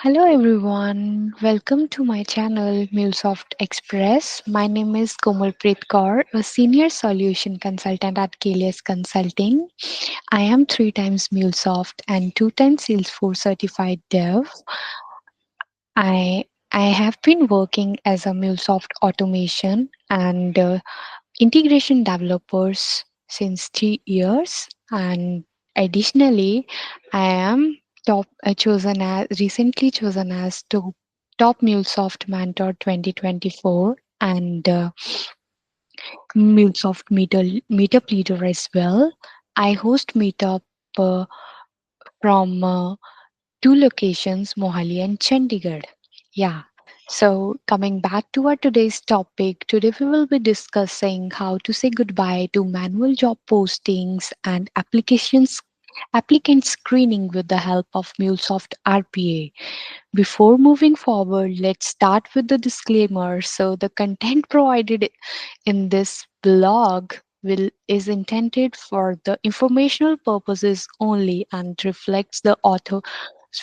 Hello everyone, welcome to my channel MuleSoft Express. My name is Komalpreet Kaur, a senior solution consultant at KLS Consulting. I am three times MuleSoft and two times Salesforce certified dev. I I have been working as a MuleSoft automation and integration developers since 3 years, and additionally I am chosen as recently chosen as top MuleSoft mentor 2024 and MuleSoft meetup leader as well. I host meetup uh, from two locations, Mohali and Chandigarh. Yeah. So, coming back to our today's topic, today we will be discussing how to say goodbye to manual job postings and applicant screening with the help of MuleSoft RPA. Before moving forward, let's start with the disclaimer. So, the content provided in this blog will is intended for the informational purposes only and reflects the author's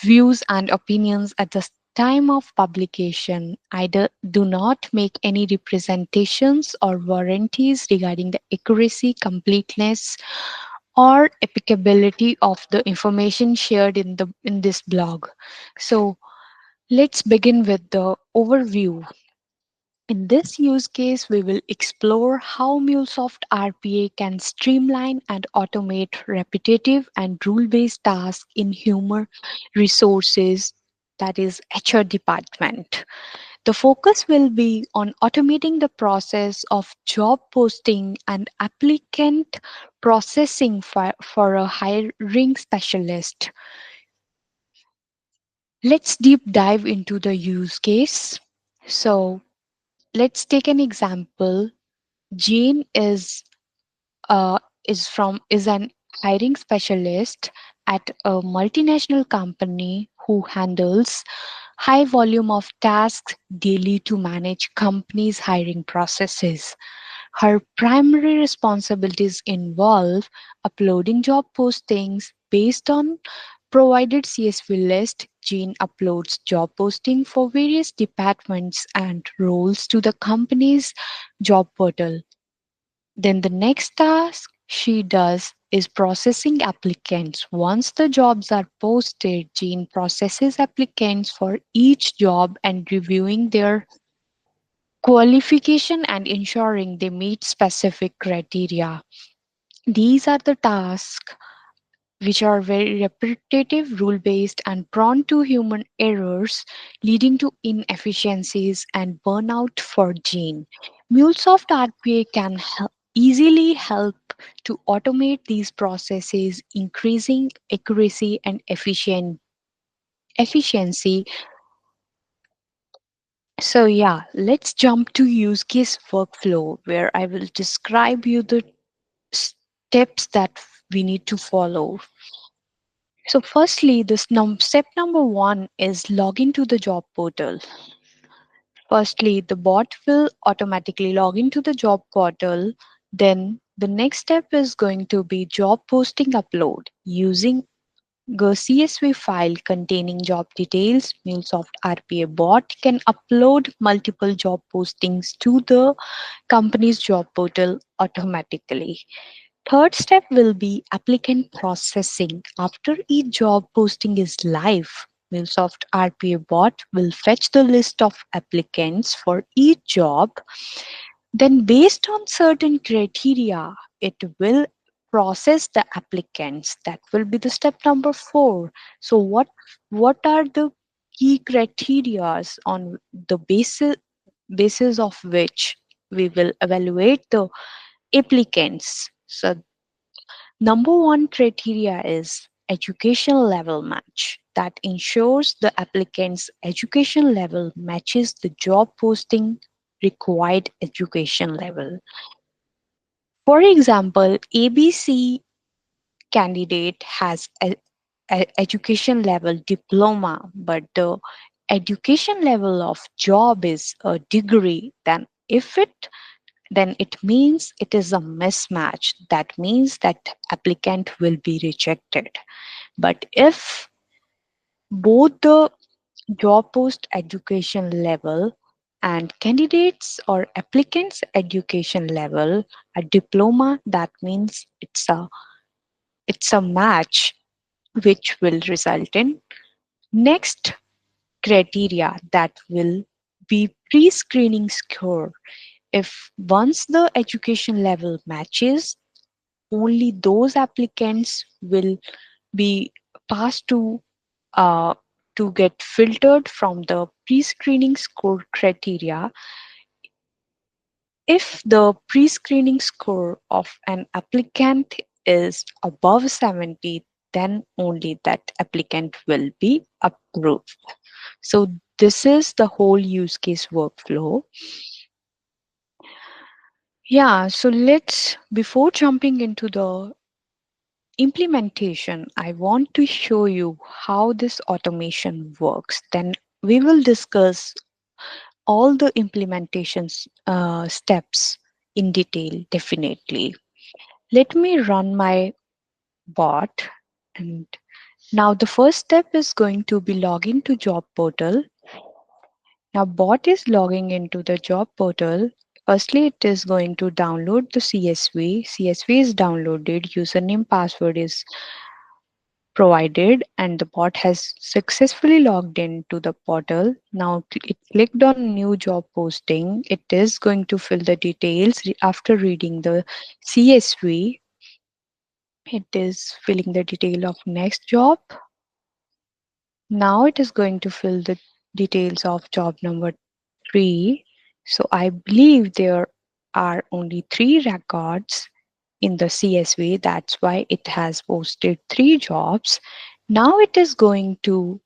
views and opinions at the time of publication. Do not make any representations or warranties regarding the accuracy, completeness, or applicability of the information shared in this blog. So let's begin with the overview. In this use case, we will explore how MuleSoft RPA can streamline and automate repetitive and rule-based tasks in human resources, that is HR department. The focus will be on automating the process of job posting and applicant processing for a hiring specialist. Let's deep dive into the use case. So let's take an example. Jane is an hiring specialist at a multinational company who handles high volume of tasks daily to manage company's hiring processes. Her primary responsibilities involve uploading job postings based on provided CSV list. Jane uploads job posting for various departments and roles to the company's job portal. Then the next task she does is processing applicants. Once the jobs are posted, Jean processes applicants for each job and reviewing their qualification and ensuring they meet specific criteria. These are the tasks which are very repetitive, rule based, and prone to human errors, leading to inefficiencies and burnout for Gene. MuleSoft RPA can easily help to automate these processes, increasing accuracy and efficiency. So, yeah, let's jump to use case workflow where I will describe you the steps that we need to follow. So, firstly, step number one is log into the job portal. Firstly, the bot will automatically log into the job portal. Then, the next step is going to be job posting upload. Using a CSV file containing job details, MuleSoft RPA bot can upload multiple job postings to the company's job portal automatically. Third step will be applicant processing. After each job posting is live, MuleSoft RPA bot will fetch the list of applicants for each job. Then, based on certain criteria, it will process the applicants. That will be the step number four. So, what are the key criterias on the basis of which we will evaluate the applicants? So, number one criteria is education level match that ensures the applicant's education level matches the job posting required education level. For example, ABC candidate has a education level diploma, but the education level of job is a degree, then it means it is a mismatch. That means that applicant will be rejected. But if both the job post education level, and candidates or applicants education level. A diploma, that means it's a match which will result in next criteria, that will be pre-screening score. If once the education level matches, only those applicants will be passed uh, to get filtered from the pre-screening score criteria. If the pre-screening score of an applicant is above 70, then only that applicant will be approved. So this is the whole use case workflow. Yeah, so let's, before jumping into the implementation, I want to show you how this automation works. Then we will discuss all the implementations steps in detail, definitely. Let me run my bot. And now the first step is going to be login to job portal. Now bot is logging into the job portal. Firstly, it is going to download the CSV. CSV is downloaded, username, password is provided, and the bot has successfully logged into the portal. Now it clicked on new job posting. It is going to fill the details after reading the CSV. It is filling the detail of next job. Now it is going to fill the details of job number 3. So I believe there are only 3 records in the CSV. That's why it has posted 3 jobs. Now it is going to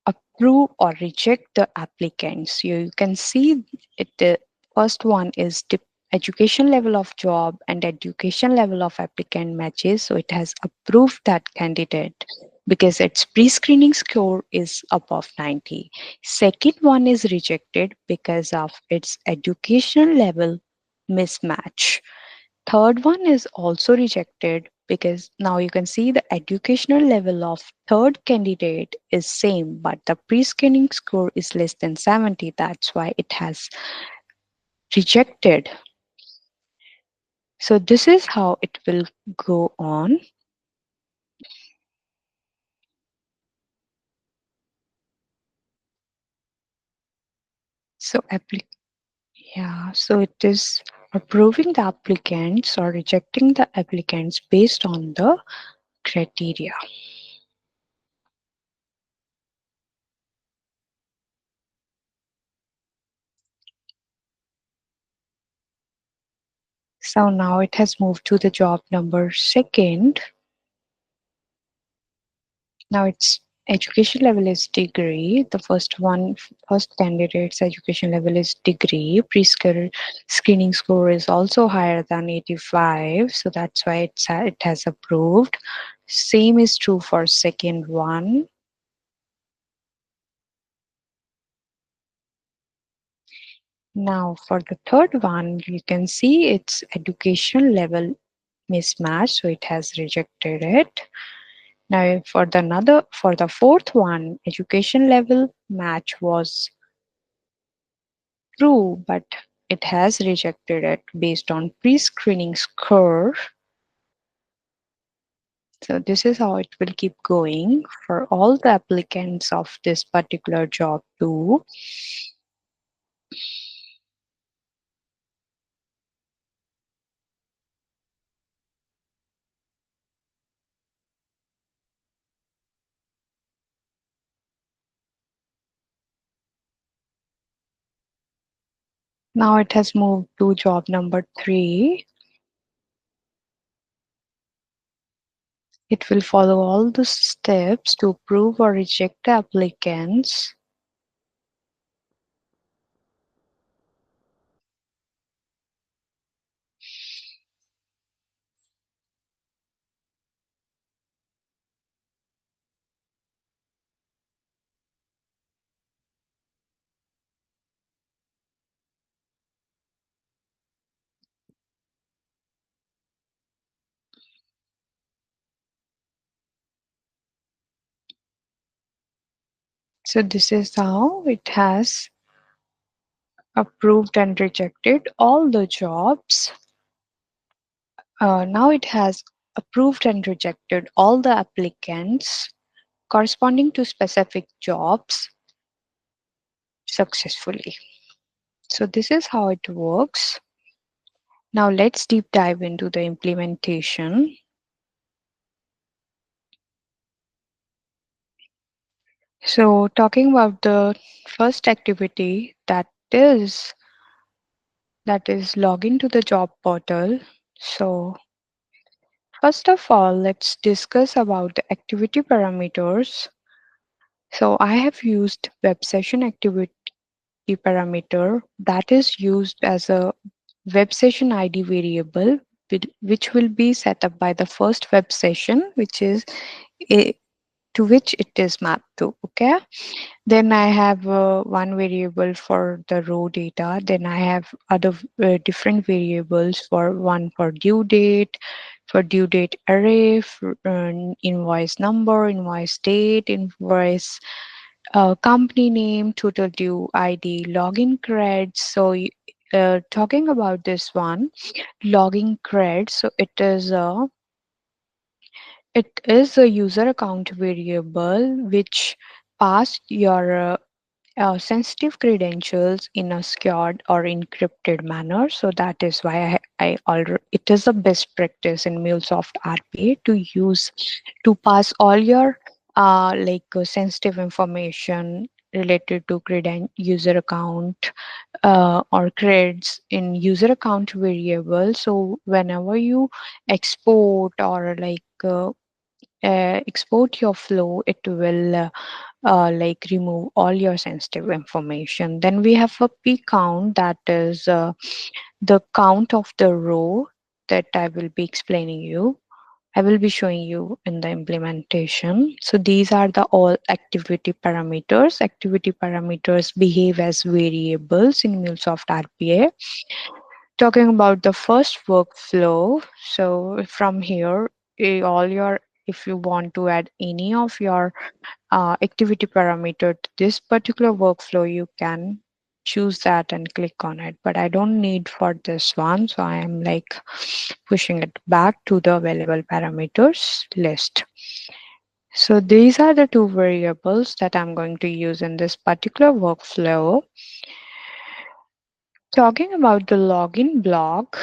approve or reject the applicants. You can see it. The first one is the education level of job and education level of applicant matches. So it has approved that candidate because its pre-screening score is above 90. Second one is rejected because of its education level mismatch. Third one is also rejected because now you can see the educational level of third candidate is same, but the pre-screening score is less than 70. That's why it has rejected. So this is how it will go on. So yeah, so it is approving the applicants or rejecting the applicants based on the criteria. So now it has moved to the job number 2nd. Now its education level is degree. The first candidate's education level is degree. Screening score is also higher than 85. So that's why it has approved. Same is true for second one. Now for the third one, you can see its education level mismatch. So it has rejected it. Now for the fourth one, education level match was true, but it has rejected it based on pre-screening score. So this is how it will keep going for all the applicants of this particular job too. Now it has moved to job number 3. It will follow all the steps to approve or reject the applicants. So this is how it has approved and rejected all the jobs. Now it has approved and rejected all the applicants corresponding to specific jobs successfully. So this is how it works. Now let's deep dive into the implementation. So talking about the first activity, that is log into the job portal. So first of all, let's discuss about the activity parameters. So I have used web session activity parameter that is used as a web session ID variable, which will be set up by the first web session, which is a, to which it is mapped to. Okay. Then I have one variable for the row data. Then I have other different variables for one for due date array, for, invoice number, invoice date, invoice company name, total due ID, login creds. So talking about this one, login creds. So it is a user account variable which passed your sensitive credentials in a secured or encrypted manner. So that is why I already, it is a best practice in MuleSoft RPA to use to pass all your sensitive information related to user account or creds in user account variable. So whenever you export or export your flow, it will remove all your sensitive information. Then we have a p count, that is the count of the row that I will be explaining you. I will be showing you in the implementation. So these are the all activity parameters. Activity parameters behave as variables in MuleSoft RPA. Talking about the first workflow, so from here, all your, if you want to add any of your activity parameter to this particular workflow, you can choose that and click on it. But I don't need for this one, so I am pushing it back to the available parameters list. So these are the two variables that I'm going to use in this particular workflow. Talking about the login block,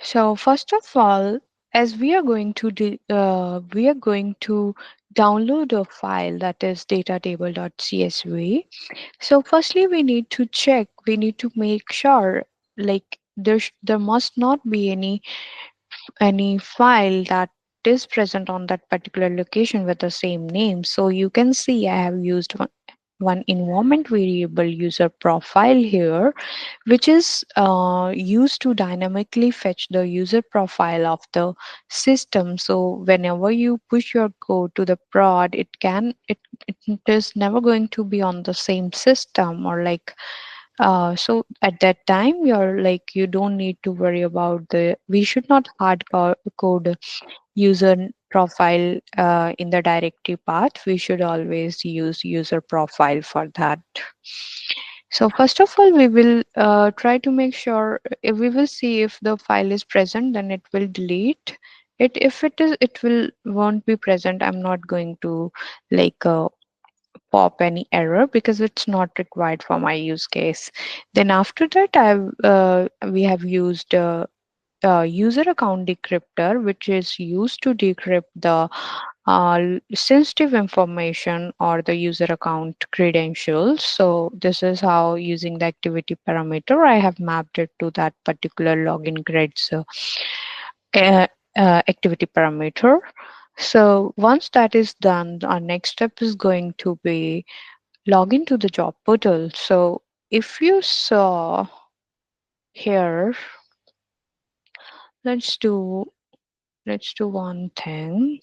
so first of all, as we are going to download a file, that is datatable.csv. So firstly, we need to make sure there must not be any file that is present on that particular location with the same name. So you can see I have used one environment variable user profile here, which is used to dynamically fetch the user profile of the system. So whenever you push your code to the prod, it is never going to be on the same system, or so at that time you don't need to worry about we should not code user profile in the directory path. We should always use user profile for that. So first of all, we will try to make sure, if we will see if the file is present, then it will delete it. If it will won't be present, I'm not going to like pop any error because it's not required for my use case. Then after that, we have used user account decryptor, which is used to decrypt the sensitive information or the user account credentials. So this is how, using the activity parameter, I have mapped it to that particular login grids uh, activity parameter. So once that is done, our next step is going to be log into the job portal. So if you saw here, let's do one thing.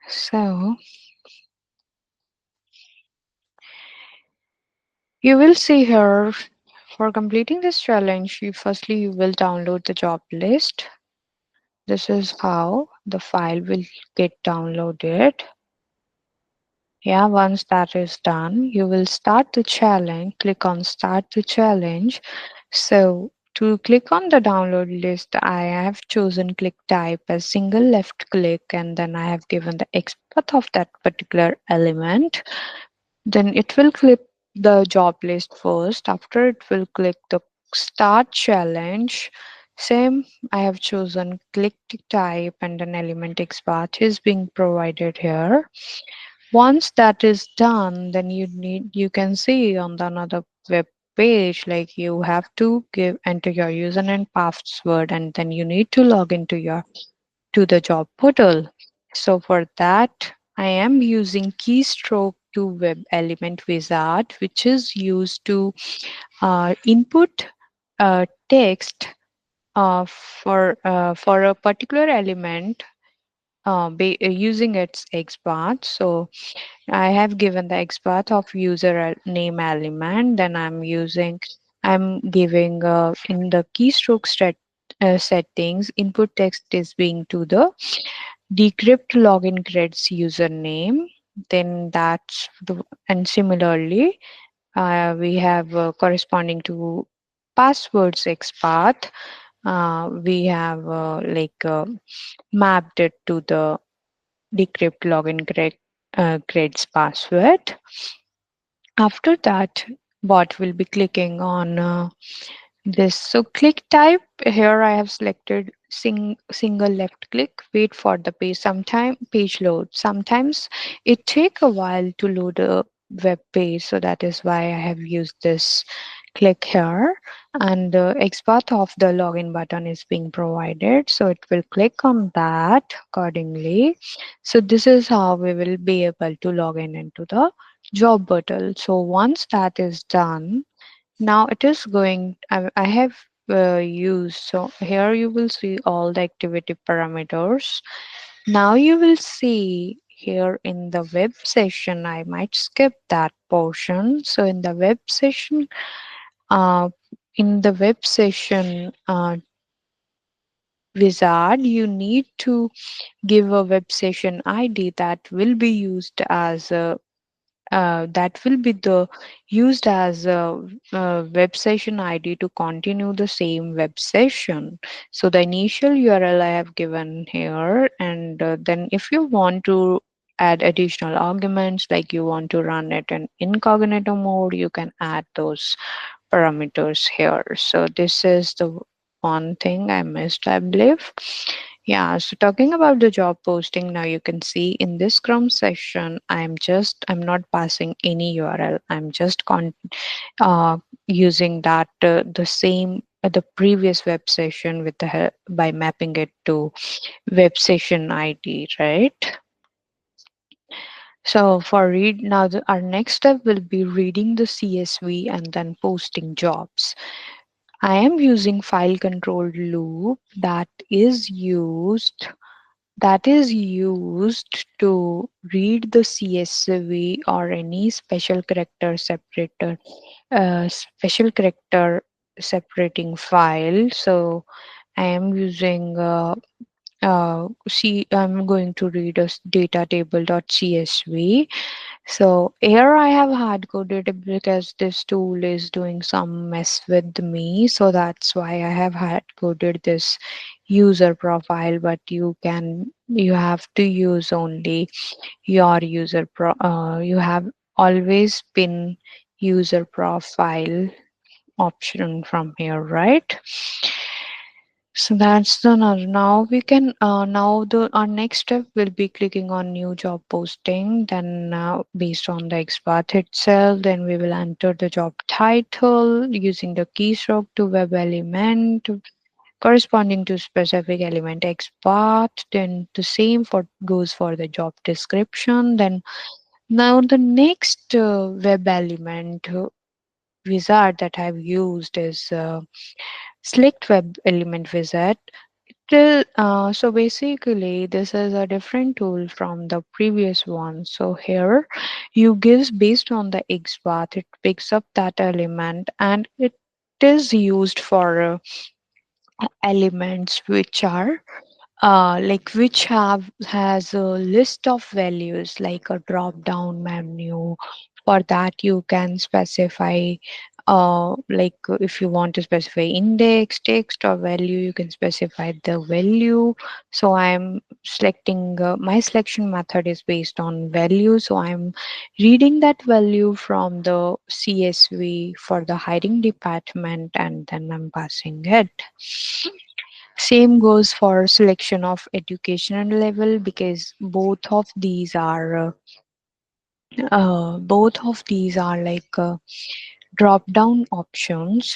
So you will see here, for completing this challenge, you will download the job list. This is how. the file will get downloaded. Yeah, once that is done, you will start the challenge. Click on Start the Challenge. So to click on the download list, I have chosen click type as single left click, and then I have given the XPath of that particular element. Then it will click the job list first. After it will click the Start Challenge. Same, I have chosen click type, and an element XPath is being provided here. Once that is done, then you can see on the another web page, like you have to give enter your username and password, and then you need to log into your to the job portal. So for that, I am using keystroke to web element wizard, which is used to input text for a particular element using its XPath. So I have given the XPath of user name element. Then I'm giving in the keystroke settings, input text is being to the decrypt login creds username. Then and similarly, we have corresponding to passwords XPath. We have mapped it to the decrypt login creds password. After that, bot will be clicking on this. So click type here I have selected single left click, wait for the page load. Sometimes it take a while to load a web page, so that is why I have used this click here. And the XPath of the login button is being provided, so it will click on that accordingly. So this is how we will be able to log in into the job portal. So once that is done, now it is going, I have used, so here you will see all the activity parameters. Now you will see here in the web session, I might skip that portion. So uh, in the web session wizard, you need to give a web session ID that will be the used as a web session ID to continue the same web session. So the initial URL I have given here, and then if you want to add additional arguments, like you want to run it in incognito mode, you can add those parameters here. So this is the one thing I missed, I believe. Yeah, so talking about the job posting, now you can see in this Scrum session, I'm not passing any URL. I'm just using that the same the previous web session with by mapping it to web session ID, right? So for read now, our next step will be reading the CSV and then posting jobs. I am using file controlled loop that is used to read the CSV or any special character separating file. So I am using I'm going to read a data table.csv. So here I have hard coded it because this tool is doing some mess with me. So that's why I have hard coded this user profile, but you have to use only your you have always been user profile option from here, right? So that's the now we can now the our next step will be clicking on new job posting. Then based on the XPath itself, then we will enter the job title using the keystroke to web element corresponding to specific element XPath. Then the same for goes for the job description. Then now the next web element wizard that I've used is select web element wizard. So basically, this is a different tool from the previous one. So here, you gives based on the XPath, it picks up that element, and it is used for elements which are like which have has a list of values like a drop down menu. For that you can specify like if you want to specify index text or value, you can specify the value. So I'm selecting my selection method is based on value, so I'm reading that value from the CSV for the hiring department and then I'm passing it. Same goes for selection of educational level because both of these are like drop down options.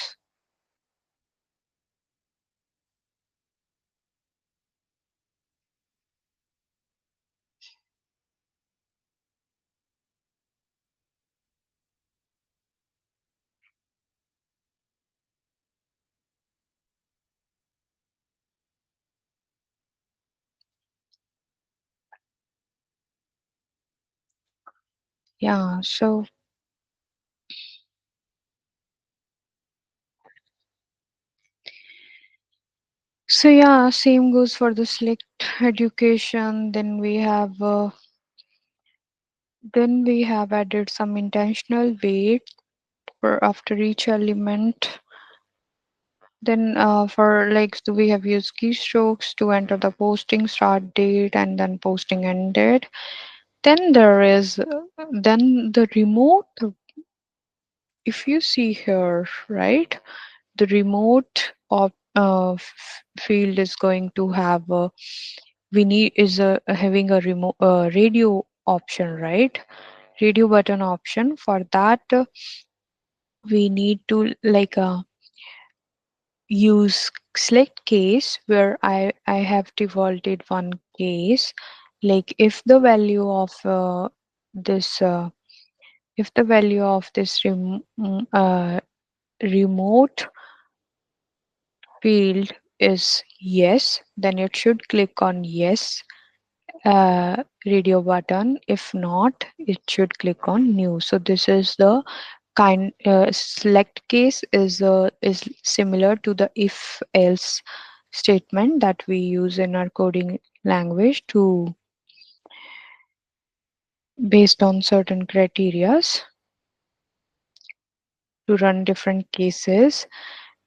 Yeah, so yeah, same goes for the select education. Then we have added some intentional weight for after each element. Then for like so we have used keystrokes to enter the posting start date and then posting end date. Then there is then the remote. If you see here, right, the remote field is going to have a we need is a having a remote radio option, right? Radio button option. For that, we need to like use select case where I have defaulted one case. Like if the value of this if the value of this remote field is yes, then it should click on yes radio button. If not, it should click on new. So this is the kind select case is similar to the if else statement that we use in our coding language to based on certain criterias to run different cases.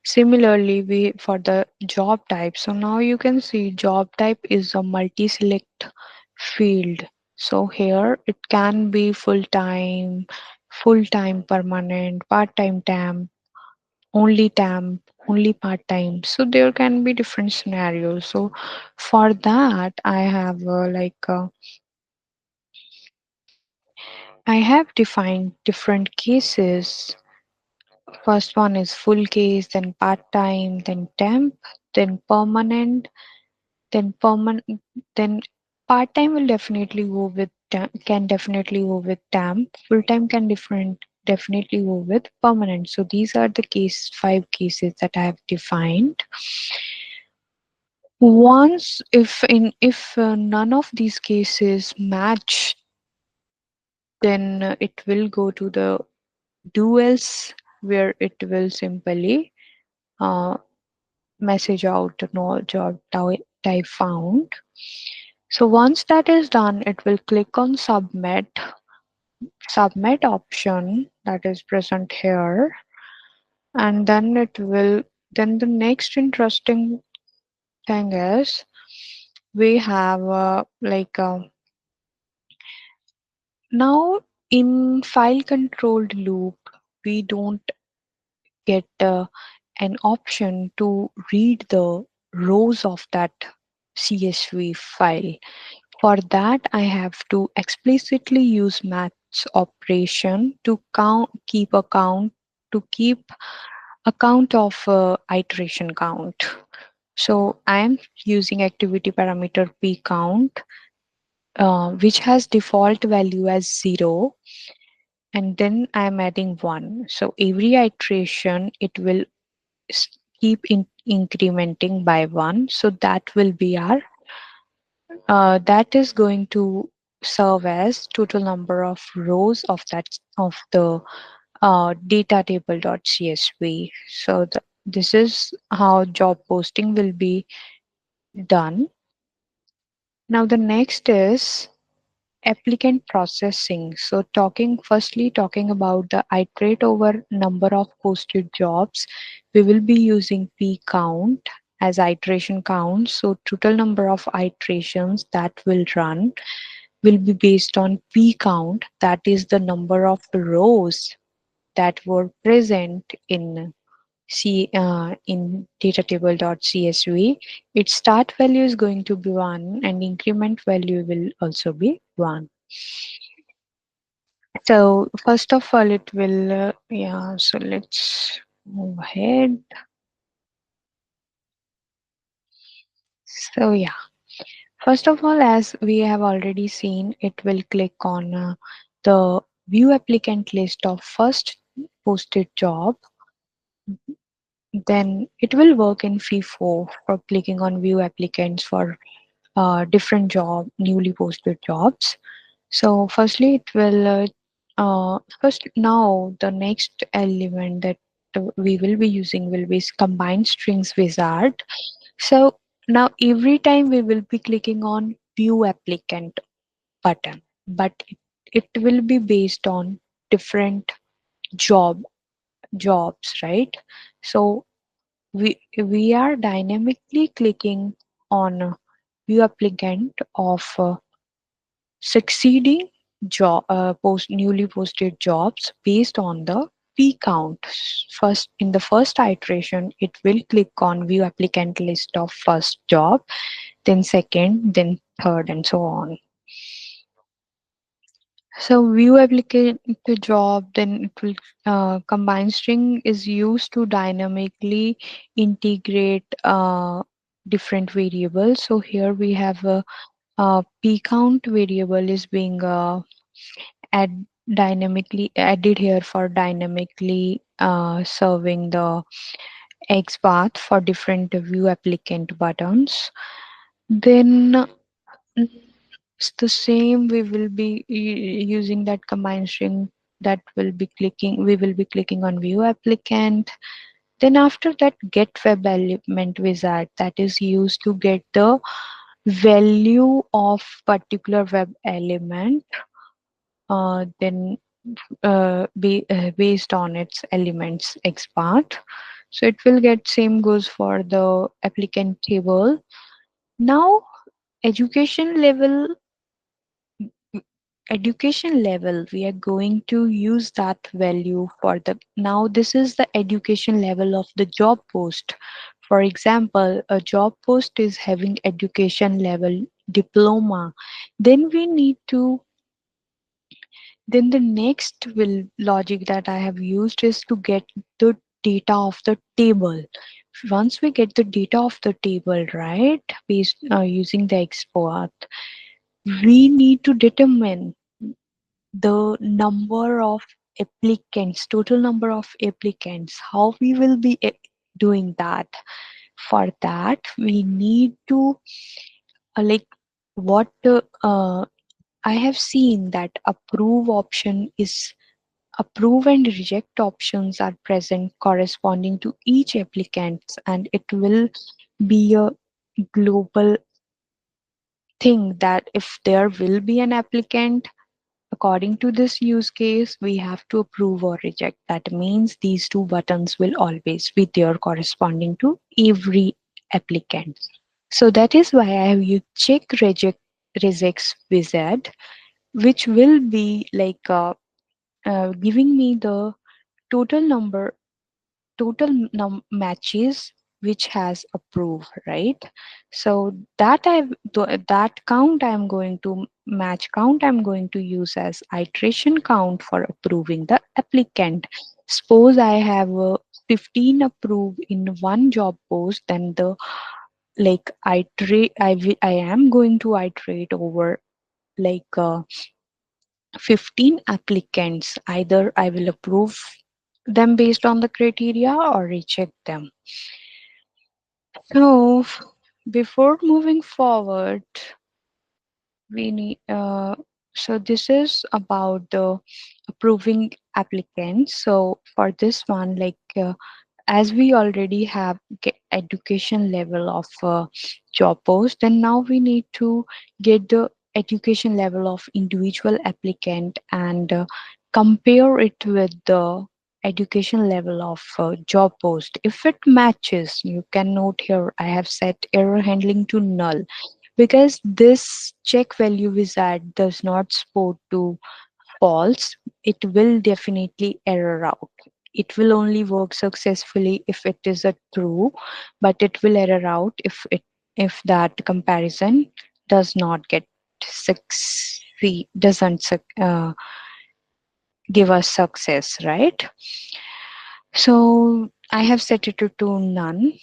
Similarly, we for the job type. So now you can see job type is a multi-select field. So here it can be full-time permanent, part-time temp, only part-time. So there can be different scenarios. So for that, I have defined different cases. First one is full case, then part-time, then temp, then permanent, then permanent, then part-time will definitely go with can definitely go with temp. Full-time can different definitely go with permanent. So these are the five cases that I have defined. Once if none of these cases match, then it will go to the do else where it will simply uh, message out no job type found. So once that is done, it will click on submit option that is present here, and then it will then the next interesting thing is we have now in file controlled loop we don't get an option to read the rows of that CSV file. For that, I have to explicitly use maths operation to keep account of iteration count. So I am using activity parameter p count, which has default value as 0, and then I am adding 1. So every iteration it will s- keep incrementing by 1. So that will be our that is going to serve as total number of rows of the data table.csv. So this is how job posting will be done. Now the next is applicant processing. So talking about the iterate over number of posted jobs, we will be using p count as iteration count. So total number of iterations that will run will be based on p count, that is the number of rows that were present in data table.csv. Its start value is going to be 1 and increment value will also be 1. So first of all, it will, yeah, so let's move ahead. So yeah, first of all, as we have already seen, it will click on the view applicant list of first posted job. Then it will work in FIFO for clicking on view applicants for different newly posted jobs. So firstly, it will first now the next element that we will be using will be combined strings wizard. So now every time we will be clicking on view applicant button, but it will be based on different job jobs, right? So we are dynamically clicking on view applicant of succeeding newly posted jobs based on the p count. First, in the first iteration, it will click on view applicant list of first job, then second, then third, and so on. So view applicant to job, then it will combine string is used to dynamically integrate different variables. So here we have a p count variable is being add dynamically added here for dynamically serving the X path for different view applicant buttons. Then it's the same, we will be using that combined string that will be clicking, we will be clicking on view applicant. Then after that, get web element wizard that is used to get the value of particular web element. Then based on its elements XPath. So it will get same goes for the applicant table. Now education level education level we are going to use that value for the now this is the education level of the job post. For example, a job post is having education level diploma. Then we need to Then the next will logic that I have used is to get the data of the table. Once we get the data of the table, right, based using the export, we need to determine the number of applicants, total number of applicants. How we will be doing that? For that, we need to like what I have seen that approve and reject options are present corresponding to each applicant, and it will be a global thing that if there will be an applicant according to this use case, we have to approve or reject. That means these two buttons will always be there corresponding to every applicant. So that is why I have used check rejects wizard, which will be like giving me the total number matches which has approved, right? So that count I'm going to match count I'm going to use as iteration count for approving the applicant. Suppose I have 15 approved in one job post, then the like I am going to iterate over like 15 applicants. Either I will approve them based on the criteria or reject them. So, before moving forward, we need. So this is about the approving applicants. So for this one, like as we already have education level of job post, then now we need to get the education level of individual applicant and compare it with the education level of job post. If it matches, you can note here I have set error handling to null, because this check value wizard does not support to false, it will definitely error out. It will only work successfully if it is a true, but it will error out if that comparison does not get succeed, doesn't give us success, right? So I have set it to none.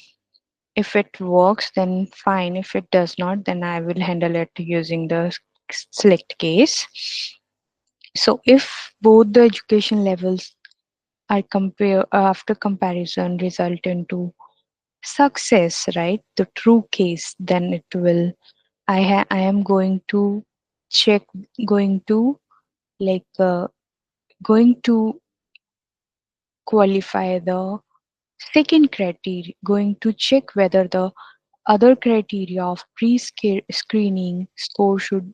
If it works, then fine. If it does not, then I will handle it using the select case. So if both the education levels I compare after comparison result into success, right? The true case, then it will. I am going to check, going to like going to qualify the second criteria, going to check whether the other criteria of pre-screening score should,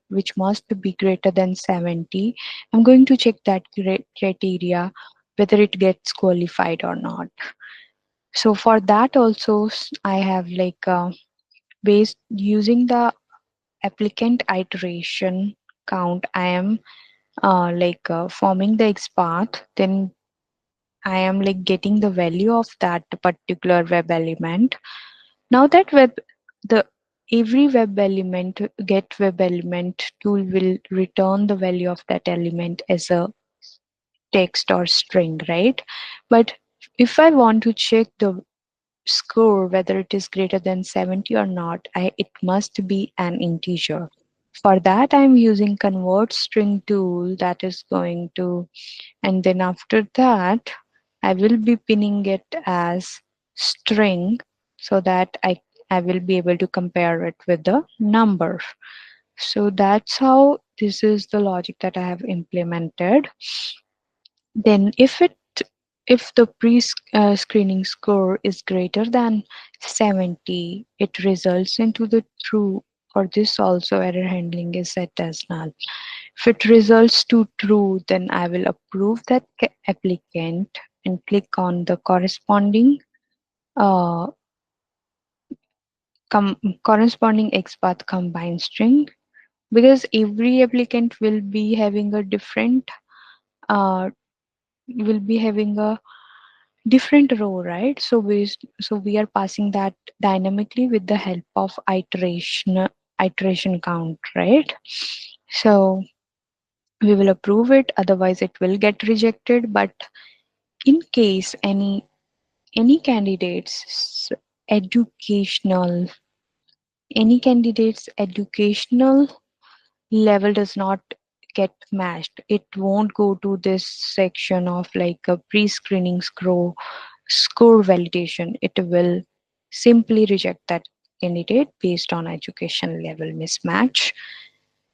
which must be greater than 70. I'm going to check that criteria whether it gets qualified or not. So for that also I have like based using the applicant iteration count, I am forming the XPath, then I am like getting the value of that particular web element. Now that the every web element, get web element tool will return the value of that element as a text or string, right? But if I want to check the score whether it is greater than 70 or not, it must be an integer. For that I'm using convert string tool, that is going to, and then after that I will be pinning it as string, so that I will be able to compare it with the number. So that's how, this is the logic that I have implemented. Then if the pre-screening score is greater than 70, it results into the true. For this also error handling is set as null. If it results to true, then I will approve that applicant and click on the uh, corresponding XPath combined string, because every applicant uh, will be having a different row, right? So we are passing that dynamically with the help of iteration count, right? So we will approve it, otherwise it will get rejected. But in case any candidates educational educational level does not get matched, it won't go to this section of like a pre-screening score validation. It will simply reject that candidate based on education level mismatch.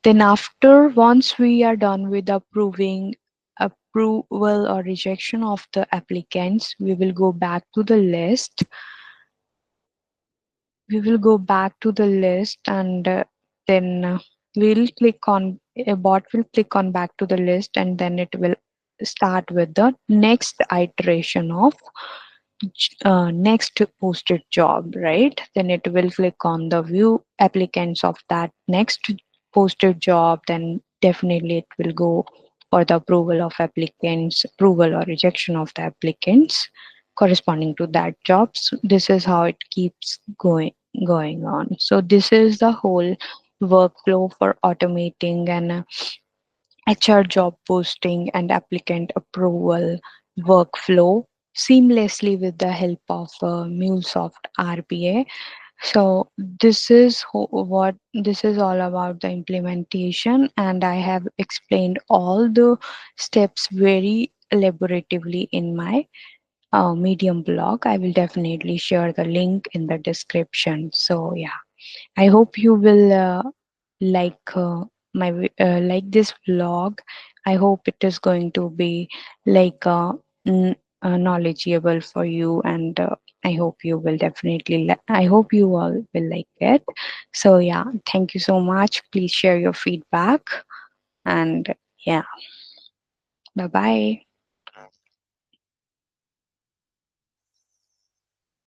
Then after, once we are done with approving approval or rejection of the applicants, we will go back to the list, and then we'll click on a bot will click on back to the list, and then it will start with the next iteration of next posted job, right? Then it will click on the view applicants of that next posted job, then definitely it will go for the approval of applicants, approval or rejection of the applicants corresponding to that jobs. This is how it keeps going on. So this is the whole workflow for automating an HR job posting and applicant approval workflow seamlessly with the help of MuleSoft RPA. So what this is all about, the implementation, and I have explained all the steps very elaboratively in my Medium blog. I will definitely share the link in the description. So yeah, I hope you will like like this vlog. I hope it is going to be like knowledgeable for you, and I hope you will definitely. I hope you all will like it. So yeah, thank you so much. Please share your feedback, and yeah, bye bye.